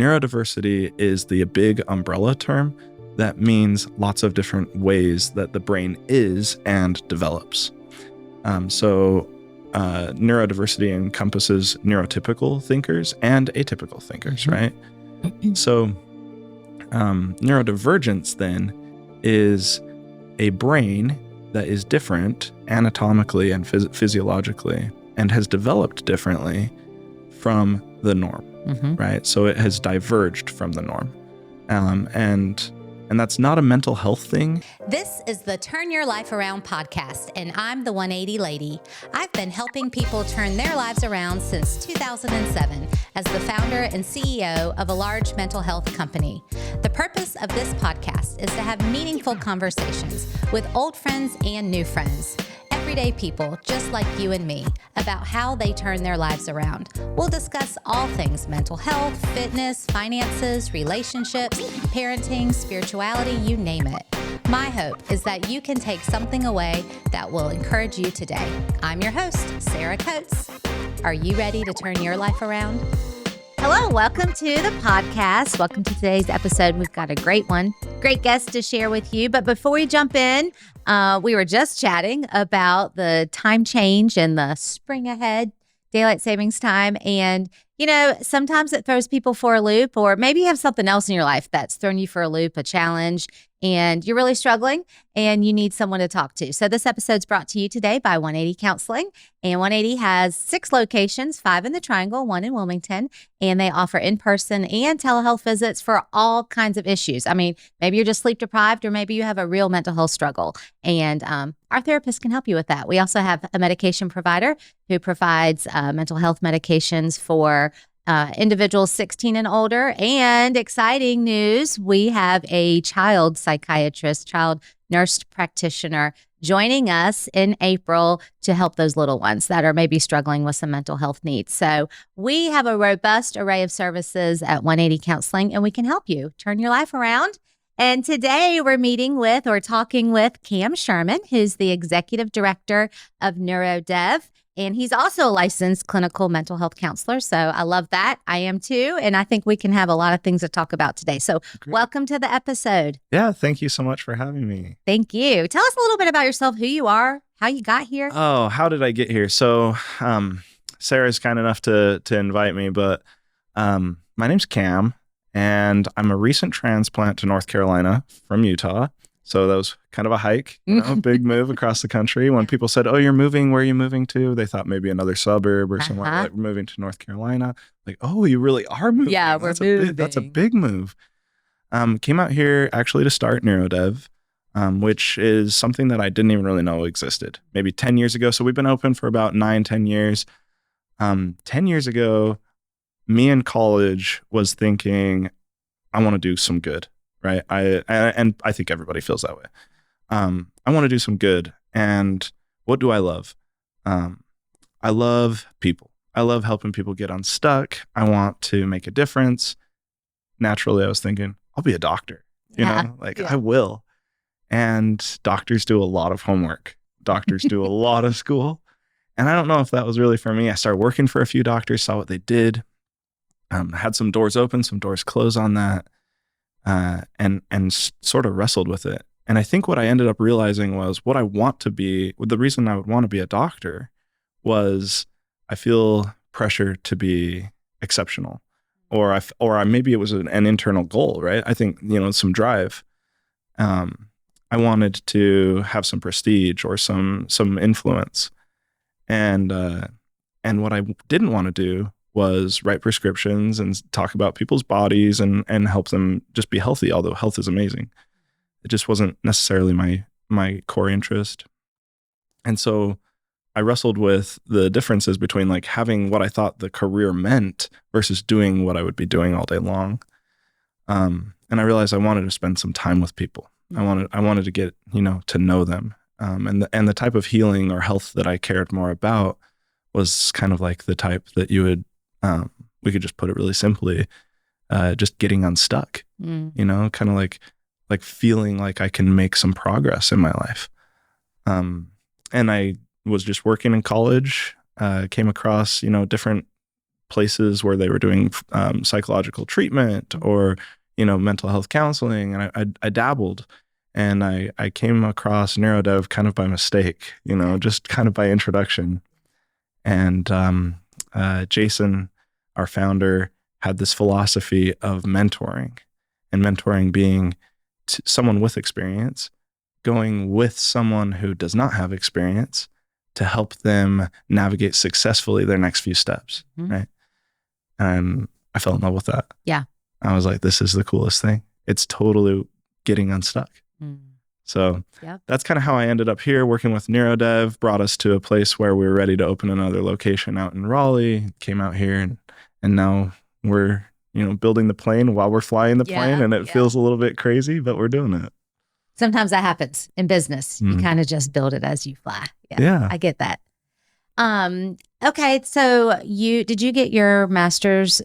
Neurodiversity is the big umbrella term that means lots of different ways that the brain is and develops. Neurodiversity encompasses neurotypical thinkers and atypical thinkers, right? So neurodivergence then is a brain that is different anatomically and physiologically and has developed differently from the norm, right? So it has diverged from the norm. And that's not a mental health thing. This is the Turn Your Life Around podcast, and I'm the 180 Lady. I've been helping people turn their lives around since 2007 as the founder and CEO of a large mental health company. The purpose of this podcast is to have meaningful conversations with old friends and new friends, everyday people just like you and me, about how they turn their lives around. We'll discuss all things mental health, fitness, finances, relationships, parenting, spirituality, you name it. My hope is that you can take something away that will encourage you today. I'm your host, Sarah Coates. Are you ready to turn your life around? Hello, welcome to the podcast. Welcome to today's episode. We've got a great one, great guest to share with you. But before we jump in, we were just chatting about the time change and the spring ahead, daylight savings time. And, you know, sometimes it throws people for a loop, or maybe you have something else in your life that's thrown you for a loop, a challenge, and you're really struggling and you need someone to talk to. So this episode's brought to you today by 180 Counseling. And 180 has 6 locations, 5 in the Triangle, 1 in Wilmington, and they offer in-person and telehealth visits for all kinds of issues. I mean, maybe you're just sleep deprived, or maybe you have a real mental health struggle. And our therapist can help you with that. We also have a medication provider who provides mental health medications for individuals 16 and older. And exciting news, we have a child psychiatrist, child nurse practitioner joining us in April to help those little ones that are maybe struggling with some mental health needs. So we have a robust array of services at 180 Counseling, and we can help you turn your life around. And today we're talking with Cam Sherman, who's the executive director of NeuroDev. And he's also a licensed clinical mental health counselor. So I love that. I am too. And I think we can have a lot of things to talk about today. So Welcome to the episode. Yeah, thank you so much for having me. Thank you. Tell us a little bit about yourself, who you are, how you got here. Oh, how did I get here? So Sarah's kind enough to invite me, but my name's Cam, and I'm a recent transplant to North Carolina from Utah. So that was kind of a hike, big move across the country. When people said, "Oh, you're moving, where are you moving to?" They thought maybe another suburb or somewhere, like we're moving to North Carolina. Like, oh, you really are moving. Yeah, we're moving. That's a big move. Came out here actually to start NeuroDev, which is something that I didn't even really know existed. Maybe 10 years ago. So we've been open for about 9-10 years. 10 years ago, me in college was thinking, I want to do some good. Right. And I think everybody feels that way. I want to do some good. And what do I love? I love people. I love helping people get unstuck. I want to make a difference. Naturally, I was thinking, I'll be a doctor, I will. And doctors do a lot of homework. Doctors do a lot of school. And I don't know if that was really for me. I started working for a few doctors, saw what they did, had some doors open, some doors close on that. And sort of wrestled with it. And I think what I ended up realizing was what I want to be, the reason I would want to be a doctor was I feel pressure to be exceptional, or maybe it was an internal goal, right? I think, some drive. I wanted to have some prestige or some influence. And what I didn't want to do was write prescriptions and talk about people's bodies and help them just be healthy, although health is amazing. It just wasn't necessarily my core interest. And so I wrestled with the differences between like having what I thought the career meant versus doing what I would be doing all day long. And I realized I wanted to spend some time with people. I wanted to get, to know them. And the type of healing or health that I cared more about was kind of like the type that you would, we could just put it really simply, just getting unstuck, kind of like feeling like I can make some progress in my life. And I was just working in college, came across, different places where they were doing psychological treatment or, mental health counseling. And I dabbled, and I came across NeuroDev kind of by mistake, just kind of by introduction. And Jason, our founder, had this philosophy of mentoring, and mentoring being someone with experience going with someone who does not have experience to help them navigate successfully their next few steps, right? And I fell in love with that. Yeah. I was like, this is the coolest thing. It's totally getting unstuck. So that's kind of how I ended up here working with NeuroDev, brought us to a place where we were ready to open another location out in Raleigh, came out here, and now we're, building the plane while we're flying the plane, and it feels a little bit crazy, but we're doing it. Sometimes that happens in business. You kind of just build it as you fly. Yeah. I get that. Okay. So did you get your master's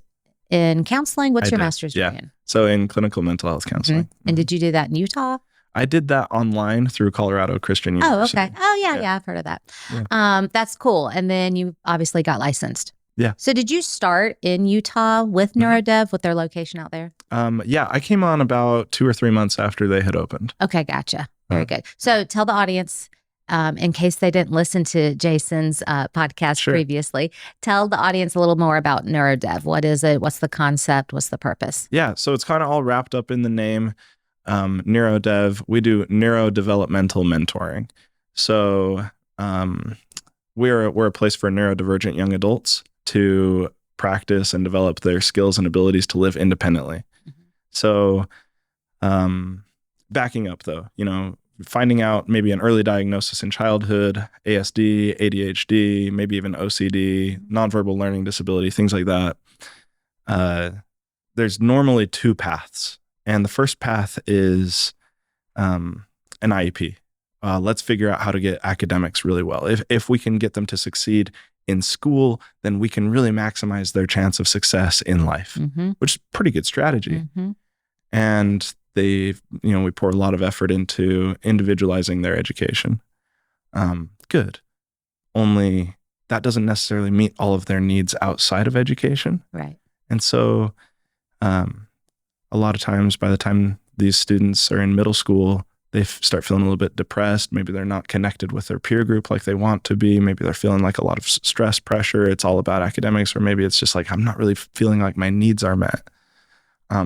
in counseling? What's your master's degree in? So in clinical mental health counseling. And did you do that in Utah? I did that online through Colorado Christian University. Oh, okay. Oh, yeah. I've heard of that. Yeah. That's cool. And then you obviously got licensed. Yeah. So did you start in Utah with NeuroDev, with their location out there? Yeah, I came on about 2 or 3 months after they had opened. Okay, gotcha. Very good. So tell the audience, in case they didn't listen to Jason's podcast previously, tell the audience a little more about NeuroDev. What is it? What's the concept? What's the purpose? Yeah, so it's kind of all wrapped up in the name. NeuroDev, we do neurodevelopmental mentoring. So we're a place for neurodivergent young adults to practice and develop their skills and abilities to live independently. So backing up though, finding out maybe an early diagnosis in childhood, ASD, ADHD, maybe even OCD, nonverbal learning disability, things like that. There's normally 2 paths. And the first path is an IEP. Let's figure out how to get academics really well. If we can get them to succeed in school, then we can really maximize their chance of success in life, which is a pretty good strategy. And we pour a lot of effort into individualizing their education. Good. Only that doesn't necessarily meet all of their needs outside of education. Right. And so a lot of times by the time these students are in middle school, they start feeling a little bit depressed. Maybe they're not connected with their peer group like they want to be. Maybe they're feeling like a lot of stress, pressure. It's all about academics, or maybe it's just like, I'm not really feeling like my needs are met.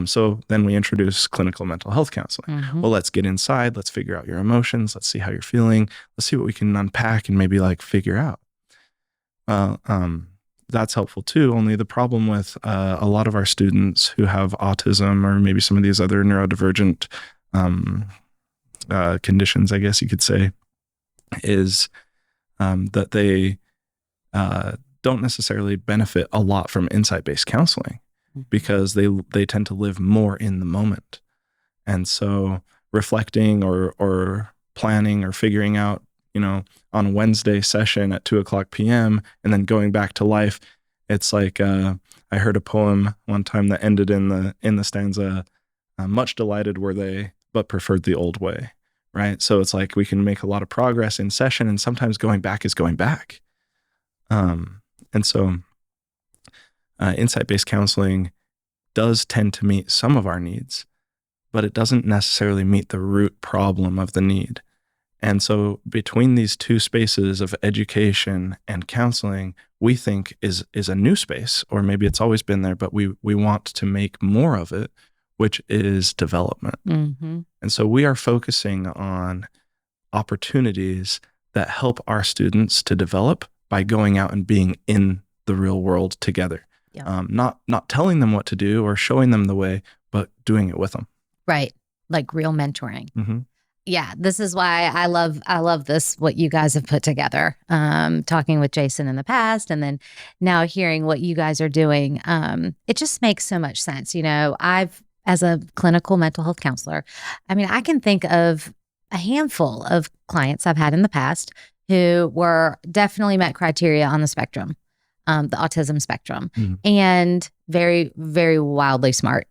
So then we introduce clinical mental health counseling. Well, let's get inside. Let's figure out your emotions. Let's see how you're feeling. Let's see what we can unpack and maybe figure out. That's helpful too. Only the problem with a lot of our students who have autism or maybe some of these other neurodivergent conditions, I guess you could say, is that they don't necessarily benefit a lot from insight-based counseling because they tend to live more in the moment. And so reflecting or planning or figuring out, on a Wednesday session at 2:00 p.m. and then going back to life, it's like I heard a poem one time that ended in the stanza, much delighted were they, but preferred the old way. Right. So it's like we can make a lot of progress in session, and sometimes going back is going back. And so insight-based counseling does tend to meet some of our needs, but it doesn't necessarily meet the root problem of the need. And so between these 2 spaces of education and counseling, we think is a new space, or maybe it's always been there, but we want to make more of it, which is development. And so we are focusing on opportunities that help our students to develop by going out and being in the real world together. Not telling them what to do or showing them the way, but doing it with them. Right. Like real mentoring. Yeah, this is why I love this, what you guys have put together. Talking with Jason in the past, and then now hearing what you guys are doing, it just makes so much sense. As a clinical mental health counselor, I can think of a handful of clients I've had in the past who were definitely met criteria on the spectrum, the autism spectrum, and very, very wildly smart.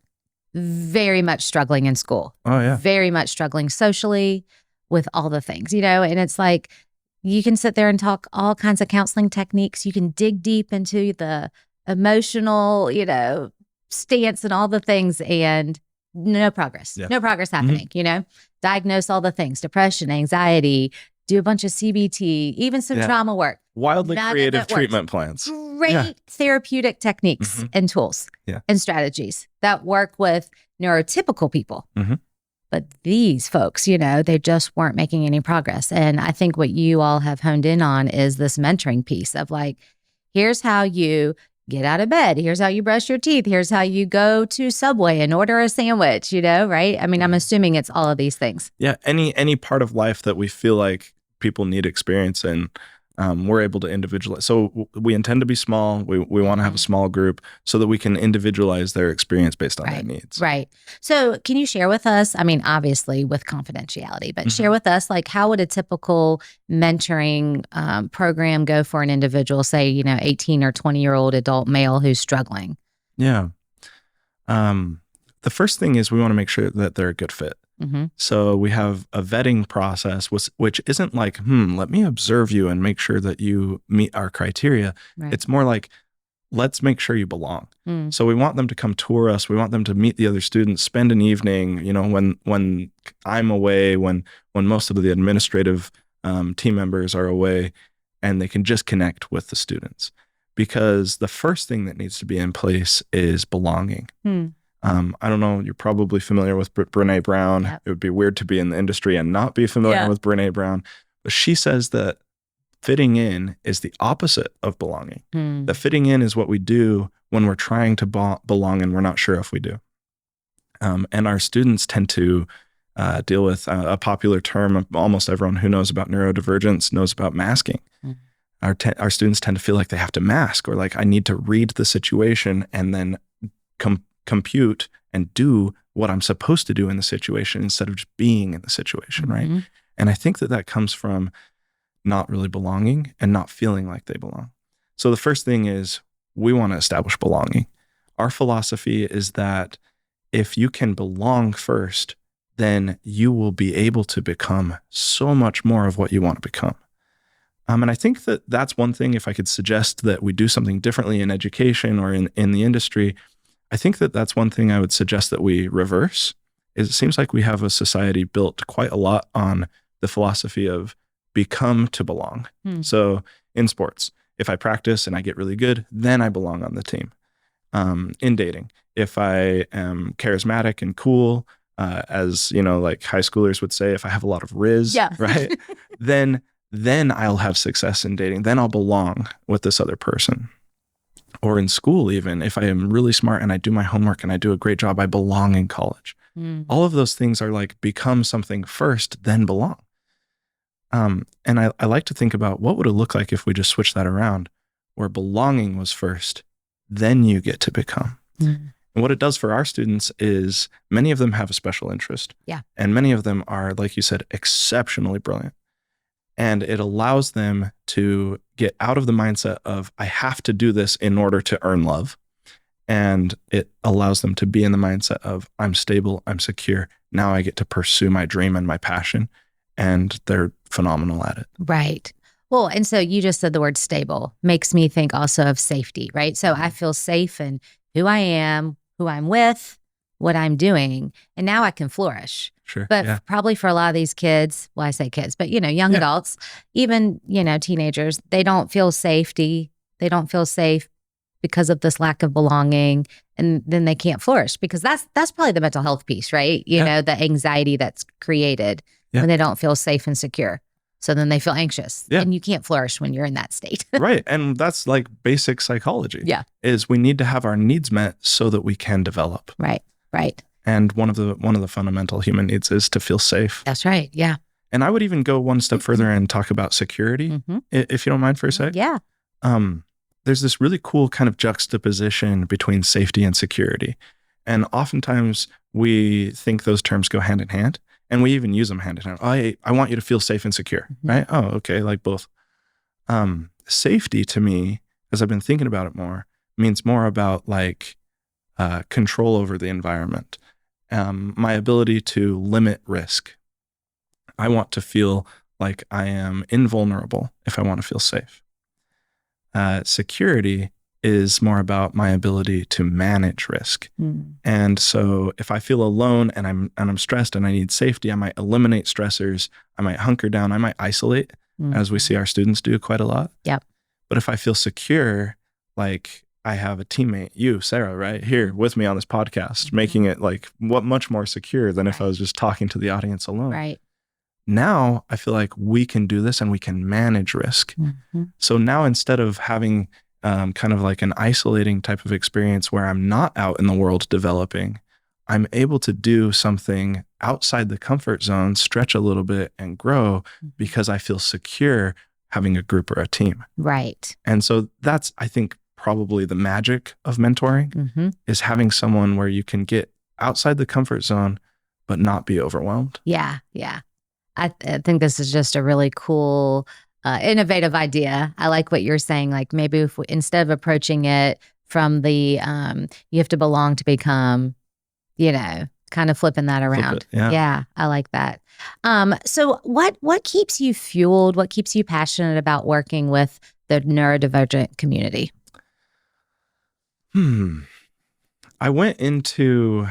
Very much struggling in school. Oh, yeah. Very much struggling socially with all the things, and it's like you can sit there and talk all kinds of counseling techniques. You can dig deep into the emotional, stance and all the things, and no progress. Yeah. No progress happening, diagnose all the things, depression, anxiety, do a bunch of CBT, even some trauma work. Wildly None of creative it works. treatment plans. Great therapeutic techniques and tools and strategies that work with neurotypical people. But these folks, they just weren't making any progress. And I think what you all have honed in on is this mentoring piece of like, here's how you get out of bed. Here's how you brush your teeth. Here's how you go to Subway and order a sandwich, right? I mean, I'm assuming it's all of these things. Yeah. Any part of life that we feel like people need experience in, we're able to individualize. So we intend to be small. We want to have a small group so that we can individualize their experience based on their needs. Right. So can you share with us, I mean, obviously with confidentiality, but share with us, like, how would a typical mentoring program go for an individual, say, 18 or 20-year-old adult male who's struggling? Yeah. The first thing is we want to make sure that they're a good fit. So we have a vetting process, which isn't like, let me observe you and make sure that you meet our criteria. Right. It's more like, let's make sure you belong. So we want them to come tour us. We want them to meet the other students, spend an evening, when I'm away, when most of the administrative team members are away, and they can just connect with the students. Because the first thing that needs to be in place is belonging. I don't know, you're probably familiar with Brené Brown. Yep. It would be weird to be in the industry and not be familiar with Brené Brown. But she says that fitting in is the opposite of belonging. That fitting in is what we do when we're trying to belong and we're not sure if we do. And our students tend to deal with a popular term. Almost everyone who knows about neurodivergence knows about masking. Our students tend to feel like they have to mask, or like, I need to read the situation and then compute and do what I'm supposed to do in the situation instead of just being in the situation, right? And I think that comes from not really belonging and not feeling like they belong. So the first thing is we want to establish belonging. Our philosophy is that if you can belong first, then you will be able to become so much more of what you want to become. And I think that that's one thing, if I could suggest that we do something differently in education or in the industry, I think that that's one thing I would suggest that we reverse. Is it seems like we have a society built quite a lot on the philosophy of become to belong. So in sports, if I practice and I get really good, then I belong on the team. In dating, if I am charismatic and cool, as like high schoolers would say, if I have a lot of riz, right, then I'll have success in dating. Then I'll belong with this other person. Or in school, even if I am really smart and I do my homework and I do a great job, I belong in college. All of those things are like become something first, then belong. And I like to think about what would it look like if we just switched that around, where belonging was first, then you get to become. And what it does for our students is many of them have a special interest. And many of them are, like you said, exceptionally brilliant. And it allows them to get out of the mindset of, I have to do this in order to earn love. And it allows them to be in the mindset of, I'm stable, I'm secure. Now I get to pursue my dream and my passion. And they're phenomenal at it. Right. Well, and so you just said the word stable, makes me think also of safety, right? So I feel safe in who I am, who I'm with, what I'm doing, and now I can flourish. Sure. But probably for a lot of these kids, well, I say kids, but young adults, even, teenagers, they don't feel safety. They don't feel safe because of this lack of belonging, and then they can't flourish, because that's probably the mental health piece, right? The anxiety that's created when they don't feel safe and secure. So then they feel anxious, and you can't flourish when you're in that state. Right. And that's like basic psychology. Is we need to have our needs met so that we can develop. Right. And one of the fundamental human needs is to feel safe. That's right. Yeah. And I would even go one step further and talk about security, if you don't mind for a sec. Yeah. There's this really cool kind of juxtaposition between safety and security. And oftentimes we think those terms go hand in hand, and we even use them hand in hand. I want you to feel safe and secure, right? Oh, okay, like both. Safety to me, as I've been thinking about it more, means more about like control over the environment, my ability to limit risk. I want to feel like I am invulnerable if I want to feel safe. Security is more about my ability to manage risk. And so if I feel alone and I'm stressed and I need safety, I might eliminate stressors. I might hunker down. I might isolate, as we see our students do quite a lot. Yep. But if I feel secure, like I have a teammate, you, Sarah, right here with me on this podcast, making it like much more secure than if I was just talking to the audience alone. Right. Now I feel like we can do this and we can manage risk. So now instead of having kind of like an isolating type of experience where I'm not out in the world developing, I'm able to do something outside the comfort zone, stretch a little bit and grow because I feel secure having a group or a team. Right. And so that's, I think, probably the magic of mentoring is having someone where you can get outside the comfort zone, but not be overwhelmed. Yeah. Yeah. I think this is just a really cool, innovative idea. I like what you're saying. Like maybe if we, instead of approaching it from the, you have to belong to become, kind of flipping that around. Yeah. I like that. So what keeps you fueled? What keeps you passionate about working with the neurodivergent community? I went into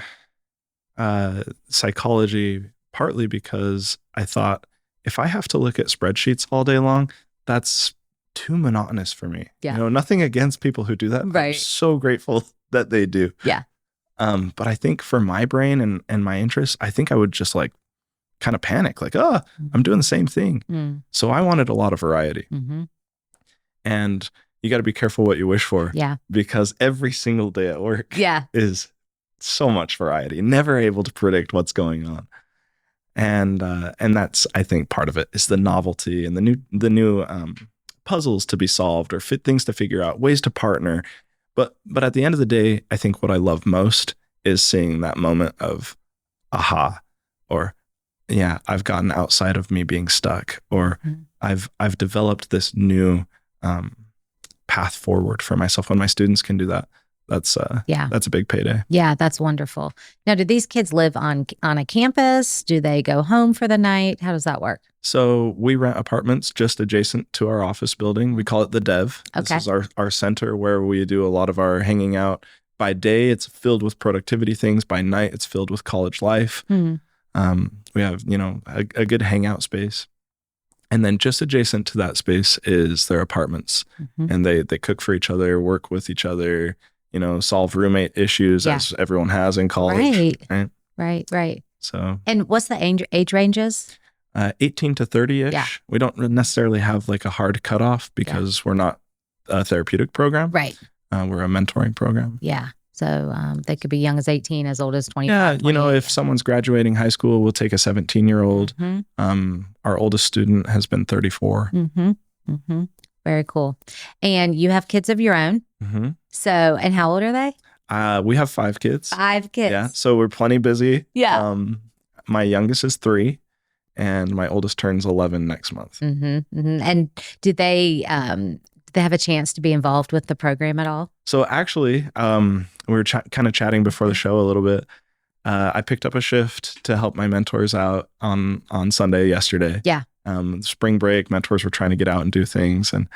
psychology partly because I thought if I have to look at spreadsheets all day long, that's too monotonous for me. Yeah. Nothing against people who do that. Right. I'm so grateful that they do. Yeah. But I think for my brain and my interests, I think I would just like kind of panic, like, I'm doing the same thing. So I wanted a lot of variety. And you got to be careful what you wish for. Yeah. Because every single day at work is so much variety, never able to predict what's going on. And that's, I think, part of it is the novelty and the new puzzles to be solved or things to figure out, ways to partner. But at the end of the day, I think what I love most is seeing that moment of aha, or yeah, I've gotten outside of me being stuck, or I've developed this new path forward for myself. When my students can do that, that's a big payday. Yeah, that's wonderful. Now, do these kids live on a campus? Do they go home for the night? How does that work? So we rent apartments just adjacent to our office building. We call it the Dev. Okay. This is our center where we do a lot of our hanging out. By day, it's filled with productivity things. By night, it's filled with college life. We have, a good hangout space. And then just adjacent to that space is their apartments. And they cook for each other, work with each other, solve roommate issues as everyone has in college. Right. So. And what's the age ranges? 18 to 30-ish. Yeah. We don't necessarily have like a hard cutoff because we're not a therapeutic program. Right. We're a mentoring program. Yeah. So they could be young as 18, as old as 25. Yeah. If someone's graduating high school, we'll take a 17-year-old. Our oldest student has been 34. Very cool. And you have kids of your own. So, and how old are they? We have 5 kids. 5 kids. Yeah. So we're plenty busy. Yeah. My youngest is 3 and my oldest turns 11 next month. And do they have a chance to be involved with the program at all? So actually, we were kind of chatting before the show a little bit. I picked up a shift to help my mentors out on Sunday yesterday. Yeah. Spring break, mentors were trying to get out and do things. And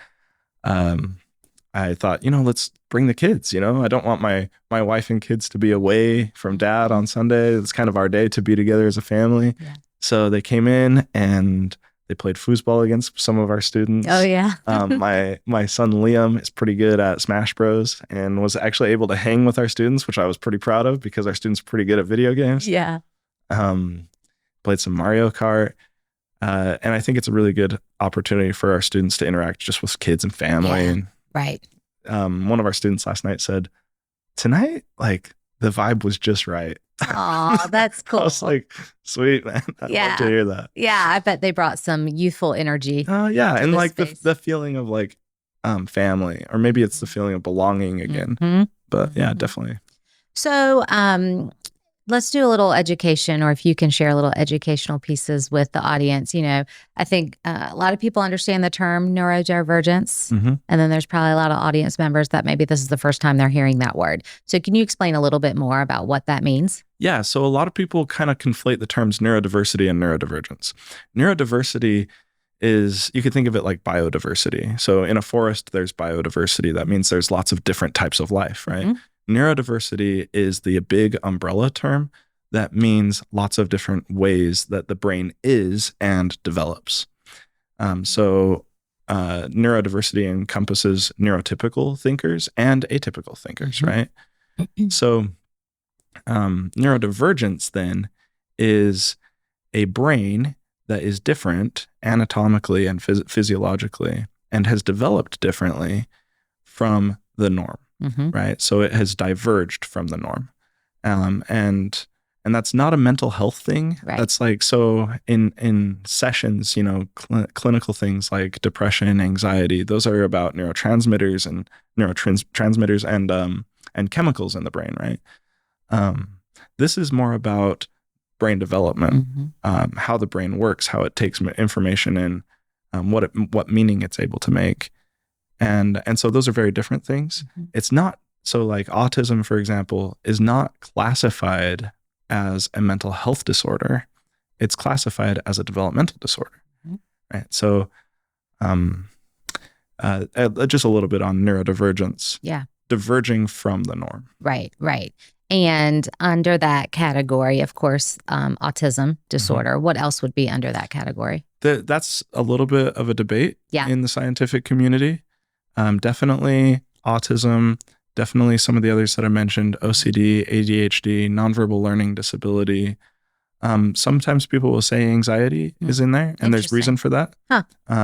I thought, let's bring the kids. I don't want my wife and kids to be away from dad on Sunday. It's kind of our day to be together as a family. Yeah. So they came in and they played foosball against some of our students. Oh, yeah. My son Liam is pretty good at Smash Bros. And was actually able to hang with our students, which I was pretty proud of because our students are pretty good at video games. Yeah. Played some Mario Kart. And I think it's a really good opportunity for our students to interact just with kids and family. Yeah. And right. One of our students last night said, tonight, like the vibe was just right. Oh, that's cool. I was like, sweet, man. I'd love to hear that. Yeah. I bet they brought some youthful energy. Yeah. And like the feeling of like family, or maybe it's the feeling of belonging again. But yeah, definitely. So let's do a little education, or if you can share a little educational pieces with the audience. I think a lot of people understand the term neurodivergence, and then there's probably a lot of audience members that maybe this is the first time they're hearing that word. So can you explain a little bit more about what that means? Yeah, so a lot of people kind of conflate the terms neurodiversity and neurodivergence. Neurodiversity is, you could think of it like biodiversity. So in a forest, there's biodiversity. That means there's lots of different types of life, right? Mm-hmm. Neurodiversity is the big umbrella term that means lots of different ways that the brain is and develops. So neurodiversity encompasses neurotypical thinkers and atypical thinkers, mm-hmm. right? So neurodivergence then is a brain that is different anatomically and physiologically and has developed differently from the norm, mm-hmm. right? So it has diverged from the norm. And that's not a mental health thing. Right. That's like, so in sessions, clinical things like depression, anxiety, those are about neurotransmitters and and chemicals in the brain, right? This is more about brain development, mm-hmm. How the brain works, how it takes information in, what meaning it's able to make. And so those are very different things. Mm-hmm. It's not, so like autism, for example, is not classified as a mental health disorder. It's classified as a developmental disorder, mm-hmm. right? So just a little bit on neurodivergence. Yeah. Diverging from the norm. Right. And under that category, of course, autism disorder. Mm-hmm. What else would be under that category? That's a little bit of a debate in the scientific community. Definitely autism, definitely some of the others that I mentioned, OCD, ADHD, nonverbal learning disability. Sometimes people will say anxiety is in there, and there's reason for that. Huh.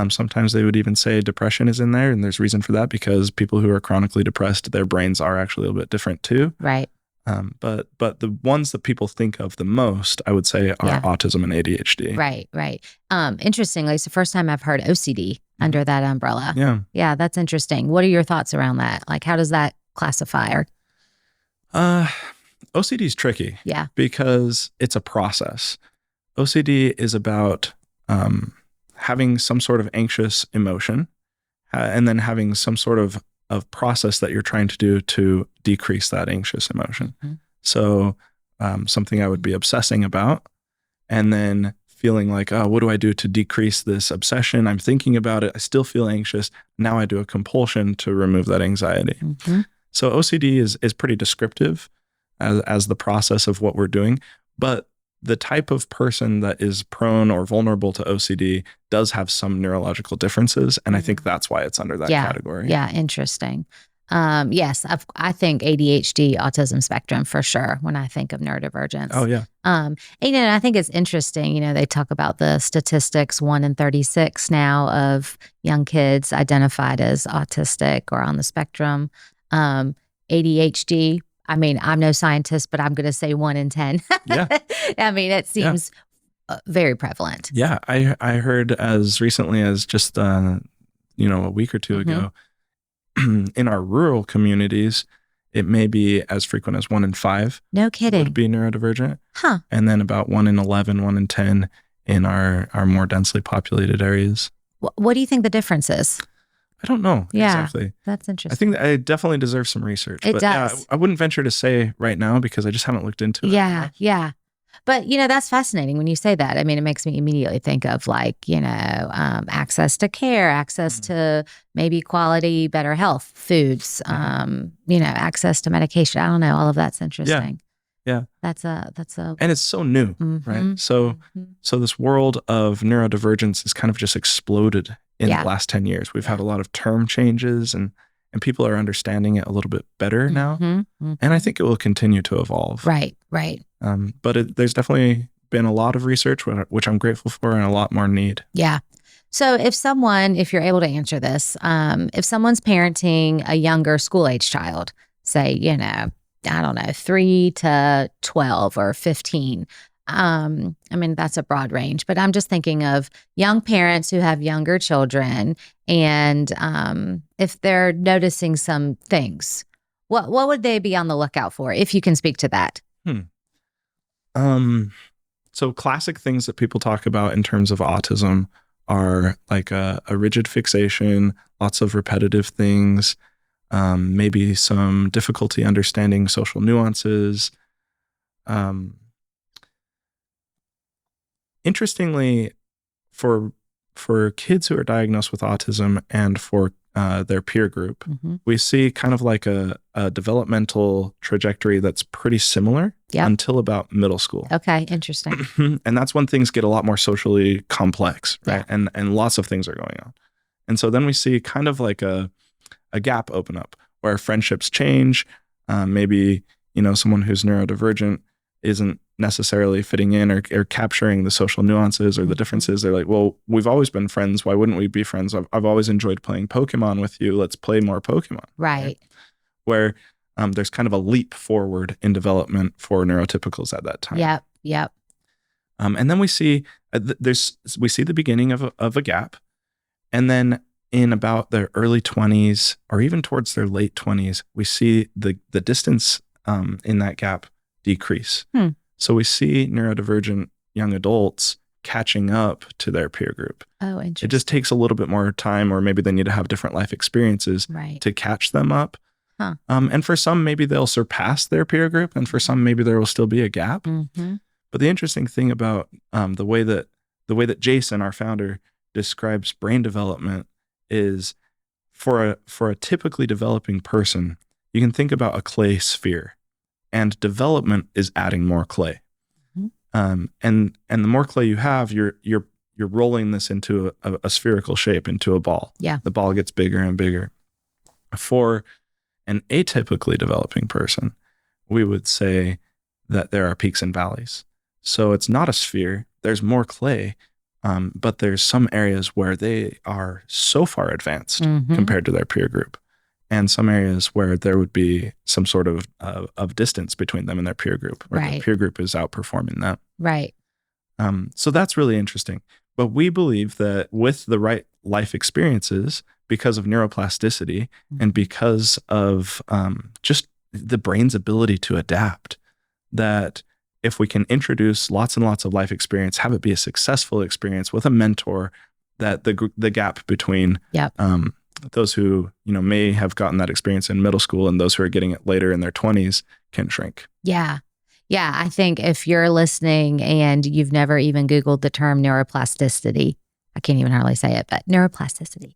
Sometimes they would even say depression is in there, and there's reason for that because people who are chronically depressed, their brains are actually a little bit different too. Right. But the ones that people think of the most, I would say, are autism and ADHD. Right. Interestingly, it's the first time I've heard OCD under that umbrella. Yeah, that's interesting. What are your thoughts around that? Like, how does that classify? OCD is tricky. Yeah. Because it's a process. OCD is about having some sort of anxious emotion and then having some sort of process that you're trying to do to decrease that anxious emotion. Mm-hmm. So something I would be obsessing about and then feeling like, oh, what do I do to decrease this obsession? I'm thinking about it. I still feel anxious. Now I do a compulsion to remove that anxiety. Mm-hmm. So OCD is pretty descriptive as the process of what we're doing. But the type of person that is prone or vulnerable to OCD does have some neurological differences. And I think that's why it's under that category. Yeah, interesting. Yes, I think ADHD, autism spectrum for sure when I think of neurodivergence. Oh, yeah. And I think it's interesting, they talk about the statistics, 1 in 36 now of young kids identified as autistic or on the spectrum. ADHD, I'm no scientist, but I'm going to say 1 in 10. Yeah. It seems very prevalent. Yeah. I heard as recently as just, a week or two ago, in our rural communities, it may be as frequent as 1 in 5. No kidding. Would be neurodivergent. Huh. And then about 1 in 11, 1 in 10 in our more densely populated areas. What do you think the difference is? I don't know exactly. That's interesting. I think that it definitely deserves some research. It does. Yeah, I wouldn't venture to say right now because I just haven't looked into it. Yeah. But, that's fascinating when you say that. It makes me immediately think of access to care, access to maybe quality, better health foods, access to medication. I don't know. All of that's interesting. Yeah. That's a, and it's so new, right? So this world of neurodivergence has kind of just exploded in the last 10 years. We've had a lot of term changes and people are understanding it a little bit better now. And I think it will continue to evolve. Right. But there's definitely been a lot of research, which I'm grateful for, and a lot more need. Yeah. So if you're able to answer this, if someone's parenting a younger school-age child, say, I don't know, 3 to 12 or 15, that's a broad range, but I'm just thinking of young parents who have younger children, and if they're noticing some things, what would they be on the lookout for, if you can speak to that? So classic things that people talk about in terms of autism are like a rigid fixation, lots of repetitive things, maybe some difficulty understanding social nuances. Interestingly, for for kids who are diagnosed with autism and for their peer group, we see kind of like a developmental trajectory that's pretty similar until about middle school. Okay, interesting. And that's when things get a lot more socially complex, right? And lots of things are going on. And so then we see kind of like a gap open up where friendships change. Maybe, someone who's neurodivergent isn't necessarily fitting in or capturing the social nuances or the differences. They're like, well, we've always been friends. Why wouldn't we be friends? I've always enjoyed playing Pokemon with you. Let's play more Pokemon. Right. Where there's kind of a leap forward in development for neurotypicals at that time. Yep. And then we see the beginning of a gap. And then in about their early 20s or even towards their late 20s, we see the distance in that gap decrease. So we see neurodivergent young adults catching up to their peer group. Oh, interesting. It just takes a little bit more time, or maybe they need to have different life experiences to catch them up. And for some, maybe they'll surpass their peer group, and for some, maybe there will still be a gap. But the interesting thing about the way that Jason, our founder, describes brain development is for a typically developing person, you can think about a clay sphere. And development is adding more clay, and the more clay you have, you're rolling this into a spherical shape, into a ball. Yeah, the ball gets bigger and bigger. For an atypically developing person, we would say that there are peaks and valleys. So it's not a sphere. There's more clay, but there's some areas where they are so far advanced compared to their peer group. And some areas where there would be some sort of distance between them and their peer group, or the peer group is outperforming them. Right. So that's really interesting. But we believe that with the right life experiences, because of neuroplasticity and because of just the brain's ability to adapt, that if we can introduce lots and lots of life experience, have it be a successful experience with a mentor, that the gap between those who, may have gotten that experience in middle school and those who are getting it later in their 20s can shrink. Yeah. Yeah. I think if you're listening and you've never even Googled the term neuroplasticity, I can't even hardly say it, but neuroplasticity,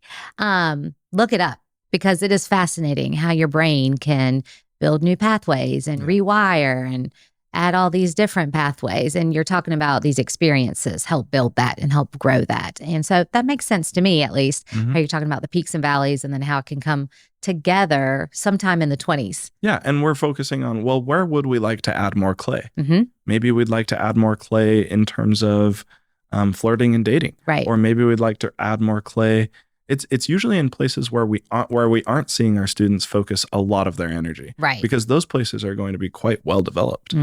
look it up, because it is fascinating how your brain can build new pathways and rewire and add all these different pathways. And you're talking about these experiences help build that and help grow that. And so that makes sense to me, at least, how you're talking about the peaks and valleys and then how it can come together sometime in the 20s. Yeah. And we're focusing on, well, where would we like to add more clay? Maybe we'd like to add more clay in terms of flirting and dating. Right. Or maybe we'd like to add more clay. It's usually in places where we aren't seeing our students focus a lot of their energy. Right. Because those places are going to be quite well developed.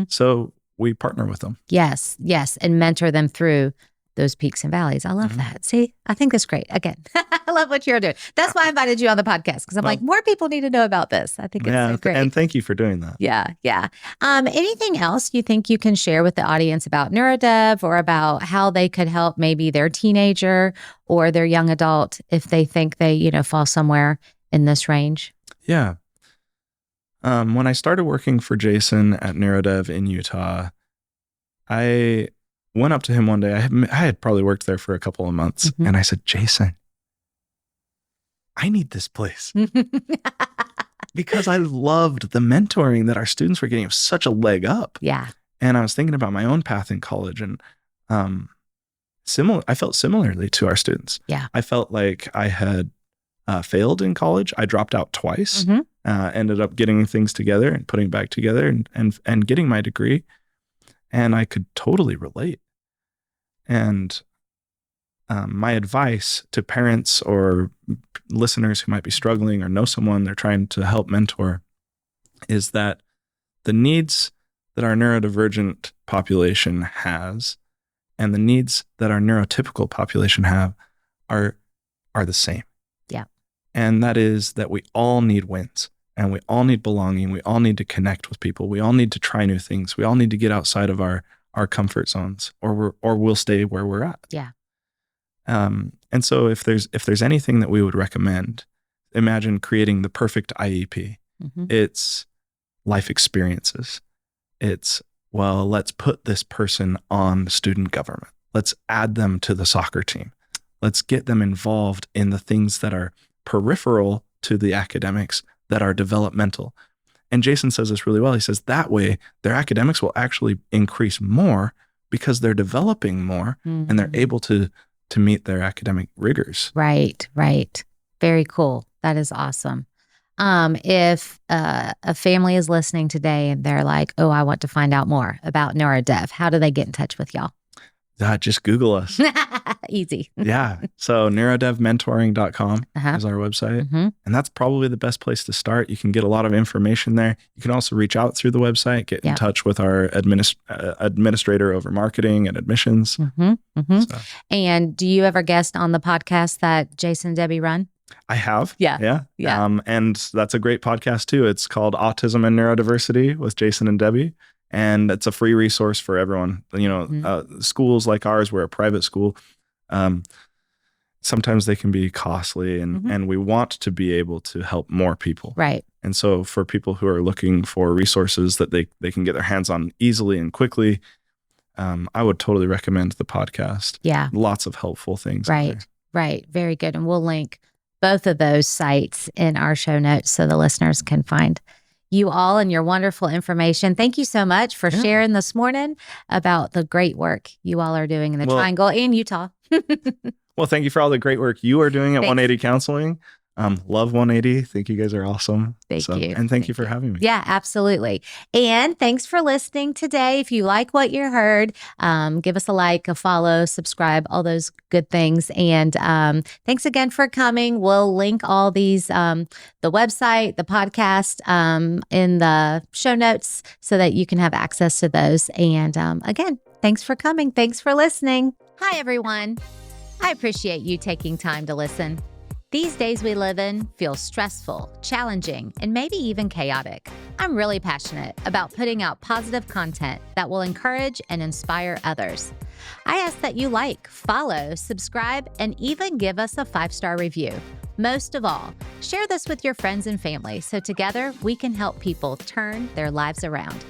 So we partner with them. Yes. And mentor them through those peaks and valleys. I love that. See, I think that's great. Again, I love what you're doing. That's why I invited you on the podcast, because I'm like, more people need to know about this. I think it's so great. And thank you for doing that. Yeah. Anything else you think you can share with the audience about NeuroDev, or about how they could help maybe their teenager or their young adult if they think they, fall somewhere in this range? Yeah. When I started working for Jason at NeuroDev in Utah, I went up to him one day. I had probably worked there for a couple of months, and I said, Jason, I need this place. Because I loved the mentoring that our students were getting. It was such a leg up. Yeah. And I was thinking about my own path in college, and I felt similarly to our students. Yeah. I felt like I had failed in college. I dropped out twice, ended up getting things together and putting it back together and getting my degree. And I could totally relate. And my advice to parents or listeners who might be struggling or know someone they're trying to help mentor is that the needs that our neurodivergent population has and the needs that our neurotypical population have are the same. Yeah. And that is that we all need wins. And we all need belonging. We all need to connect with people. We all need to try new things. We all need to get outside of our comfort zones, or we'll stay where we're at. Yeah. And so if there's anything that we would recommend, imagine creating the perfect IEP. It's life experiences. It's, well, let's put this person on student government. Let's add them to the soccer team. Let's get them involved in the things that are peripheral to the academics, that are developmental. And Jason says this really well. He says that way their academics will actually increase more because they're developing more and they're able to meet their academic rigors. Right. Very cool. That is awesome. If a family is listening today and they're like, oh, I want to find out more about NeuroDev, how do they get in touch with y'all? Just Google us. Easy. Yeah. So neurodevmentoring.com is our website. Mm-hmm. And that's probably the best place to start. You can get a lot of information there. You can also reach out through the website, get in touch with our administrator over marketing and admissions. Mm-hmm. Mm-hmm. So. And do you ever guest on the podcast that Jason and Debbie run? I have. Yeah. And that's a great podcast too. It's called Autism and Neurodiversity with Jason and Debbie. And it's a free resource for everyone. You know, schools like ours, we're a private school. Sometimes they can be costly and we want to be able to help more people. Right. And so for people who are looking for resources that they can get their hands on easily and quickly, I would totally recommend the podcast. Yeah. Lots of helpful things. Right. Very good. And we'll link both of those sites in our show notes so the listeners can find you all and your wonderful information. Thank you so much for sharing this morning about the great work you all are doing in the Triangle and Utah. Well, thank you for all the great work you are doing at 180 Counseling. Love 180. Think you guys are awesome. Thank you. And thank you for having me. Yeah, absolutely. And thanks for listening today. If you like what you heard, give us a like, a follow, subscribe, all those good things. And thanks again for coming. We'll link all these, the website, the podcast in the show notes so that you can have access to those. And again, thanks for coming. Thanks for listening. Hi, everyone. I appreciate you taking time to listen. These days we live in feel stressful, challenging, and maybe even chaotic. I'm really passionate about putting out positive content that will encourage and inspire others. I ask that you like, follow, subscribe, and even give us a 5-star review. Most of all, share this with your friends and family so together we can help people turn their lives around.